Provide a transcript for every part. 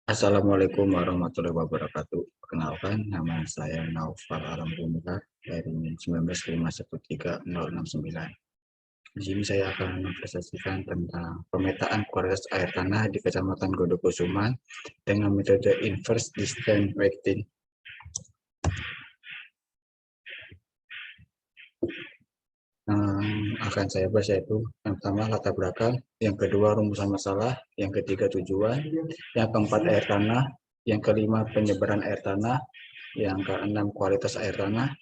Assalamualaikum warahmatullahi wabarakatuh. Perkenalkan, nama saya Naufal Alam Bumika dari 19513069. Di sini saya akan mempresentasikan tentang pemetaan kualitas air tanah di Kecamatan Godokusuman dengan metode inverse distance weighting. Akan saya bahas yaitu yang pertama latar belakang, yang kedua rumusan masalah, yang ketiga tujuan, yang keempat air tanah, yang kelima penyebaran air tanah, yang keenam kualitas air tanah,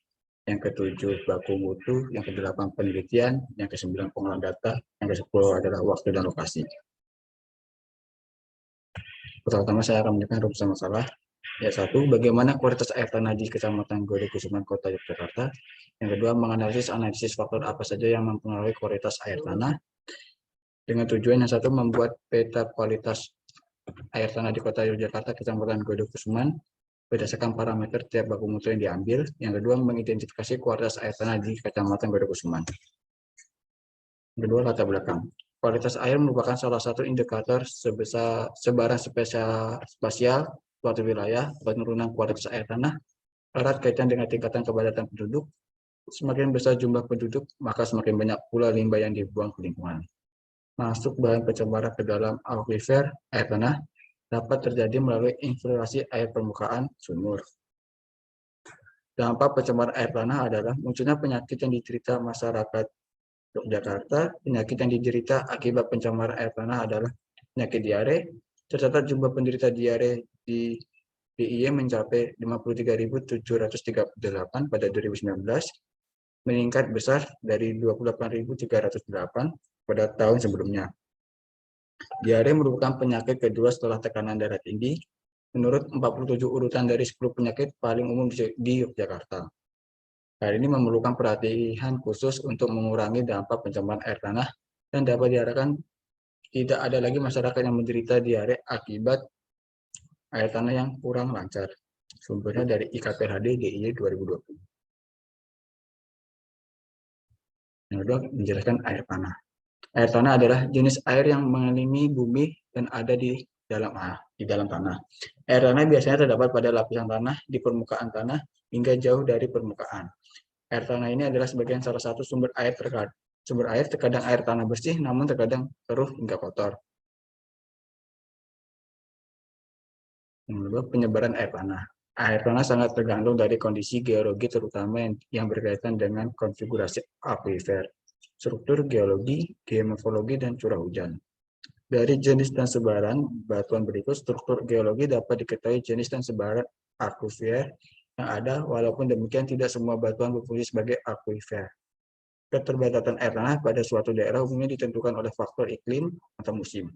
yang ketujuh baku mutu, yang kedelapan penelitian, yang kesembilan pengolahan data, yang kesepuluh adalah waktu dan lokasi. Pertama saya akan menjelaskan rumusan masalah. Ya, satu, bagaimana kualitas air tanah di Kecamatan Godokusuman, Kota Yogyakarta. Yang kedua, analisis faktor apa saja yang mempengaruhi kualitas air tanah. Dengan tujuan yang satu, membuat peta kualitas air tanah di Kota Yogyakarta, Kecamatan Godokusuman, berdasarkan parameter tiap baku mutu yang diambil. Yang kedua, mengidentifikasi kualitas air tanah di Kecamatan Godokusuman. Kedua, latar belakang. Kualitas air merupakan salah satu indikator sebaran spasial suatu wilayah, penurunan kualitas air tanah, erat kaitan dengan tingkatan kepadatan penduduk. Semakin besar jumlah penduduk, maka semakin banyak pula limbah yang dibuang ke lingkungan. Masuk bahan pencemaran ke dalam akuifer air tanah dapat terjadi melalui infiltrasi air permukaan sumur. Dampak pencemaran air tanah adalah munculnya penyakit yang diderita masyarakat Yogyakarta. Penyakit yang diderita akibat pencemaran air tanah adalah penyakit diare. Tercatat jumlah penderita diare di DIY mencapai 53.738 pada 2019, meningkat besar dari 28.308 pada tahun sebelumnya. Diare merupakan penyakit kedua setelah tekanan darah tinggi, menurut 47 urutan dari 10 penyakit paling umum di Yogyakarta. Hal ini memerlukan perhatian khusus untuk mengurangi dampak pencemaran air tanah dan dapat diharapkan tidak ada lagi masyarakat yang menderita diare akibat air tanah yang kurang lancar. Sumbernya dari IKPHD DIY 2020. Yang kedua, menjelaskan air tanah. Air tanah adalah jenis air yang mengelilingi bumi dan ada di dalam tanah. Air tanah biasanya terdapat pada lapisan tanah, di permukaan tanah, hingga jauh dari permukaan. Air tanah ini adalah sebagian salah satu sumber air terkadang air tanah bersih, namun terkadang keruh hingga kotor. Yang kedua, penyebaran air tanah. Air tanah sangat tergantung dari kondisi geologi, terutama yang berkaitan dengan konfigurasi akuifer, struktur geologi, geomorfologi, dan curah hujan. Dari jenis dan sebaran batuan berikut, struktur geologi dapat diketahui jenis dan sebaran akuifer yang ada, walaupun demikian tidak semua batuan berfungsi sebagai akuifer. Keterbatasan air tanah pada suatu daerah umumnya ditentukan oleh faktor iklim atau musim.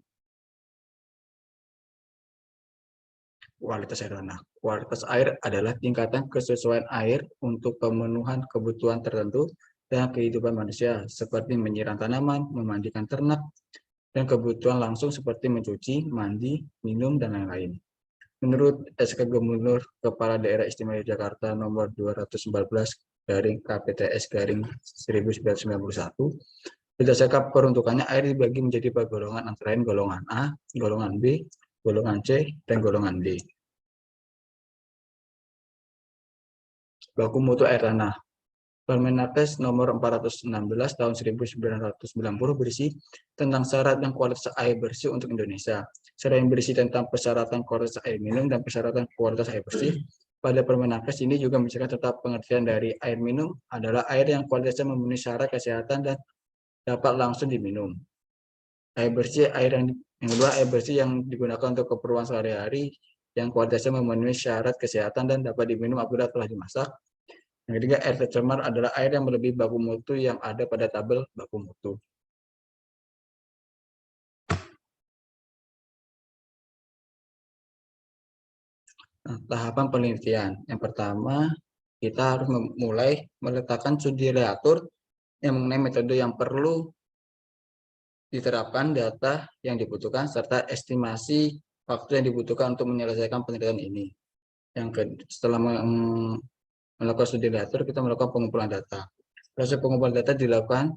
Kualitas air tanah. Kualitas air adalah tingkatan kesesuaian air untuk pemenuhan kebutuhan tertentu dan kehidupan manusia, seperti menyiram tanaman, memandikan ternak, dan kebutuhan langsung seperti mencuci, mandi, minum, dan lain-lain. Menurut SK Gubernur Kepala Daerah Istimewa Yogyakarta nomor 214 KPTS 1991, berdasarkan peruntukannya air dibagi menjadi beberapa golongan, antara lain golongan A, golongan B, golongan C, dan golongan D. Baku mutu air tanah. Permenaker nomor 416 tahun 1990 berisi tentang syarat dan kualitas air bersih untuk Indonesia. Selain berisi tentang persyaratan kualitas air minum dan persyaratan kualitas air bersih, pada Permenaker ini juga menjelaskan tentang pengertian dari air minum adalah air yang kualitasnya memenuhi syarat kesehatan dan dapat langsung diminum. Air bersih, yang kedua, air bersih yang digunakan untuk keperluan sehari-hari yang kualitasnya memenuhi syarat kesehatan dan dapat diminum apabila telah dimasak. Yang ketiga, air tercemar adalah air yang melebihi baku mutu yang ada pada tabel baku mutu. Nah, tahapan penelitian. Yang pertama, kita harus mulai meletakkan studi reaktor yang mengenai metode yang perlu diterapkan, data yang dibutuhkan, serta estimasi waktu yang dibutuhkan untuk menyelesaikan penelitian ini. Setelah melakukan studi reaktor, kita melakukan pengumpulan data. Proses pengumpulan data dilakukan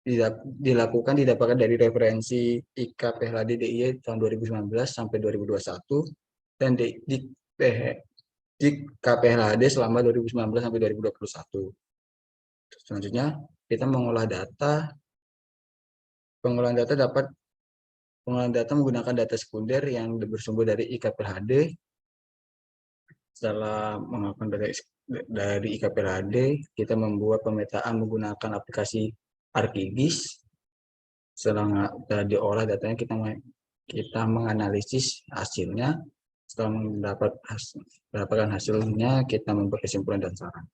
dilakukan didapatkan dari referensi IKPHLAD DIY tahun 2019 sampai 2021 dan di KPHLAD selama 2019 sampai 2021. Selanjutnya kita mengolah data. Pengolahan data menggunakan data sekunder yang bersumber dari IKPHLAD. Setelah mengakukan dari IKPHLAD, kita membuat pemetaan menggunakan aplikasi ArcGIS. Setelah diolah datanya, kita menganalisis hasilnya. Setelah mendapatkan hasilnya, kita membuat kesimpulan dan saran.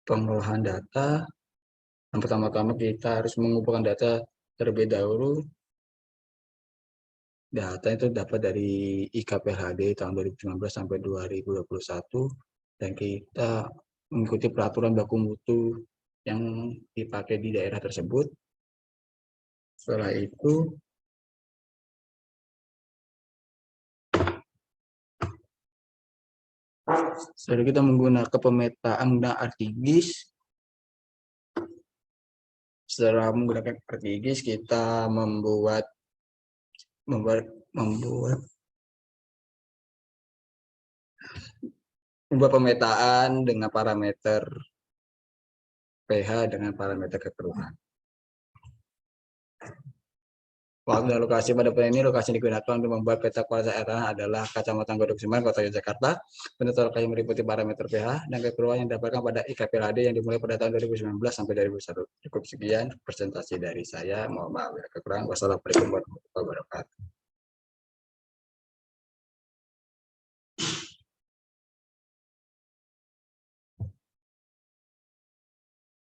Pengolahan data, yang pertama-tama kita harus mengumpulkan data terlebih dahulu. Data itu dapat dari IKPHLAD tahun 2019 sampai 2021 dan kita mengikuti peraturan baku mutu yang dipakai di daerah tersebut. Setelah itu kita menggunakan pemetaan ArcGIS. Setelah menggunakan ArcGIS, kita membuat pemetaan dengan parameter pH dengan parameter kekeruhan. Waktu lokasi pada peta ini, lokasi yang digunakan untuk membuat peta kualitas air tanah adalah Kecamatan Godok Kusuman, Kota Yogyakarta. Bentuk lokasi meliputi parameter pH dan kekeruhan yang didapatkan pada IKPHLAD yang dimulai pada tahun 2019 sampai 2021. Cukup sekian presentasi dari saya. Mohon maaf ya kekurangan. Wassalamualaikum warahmatullahi wabarakatuh.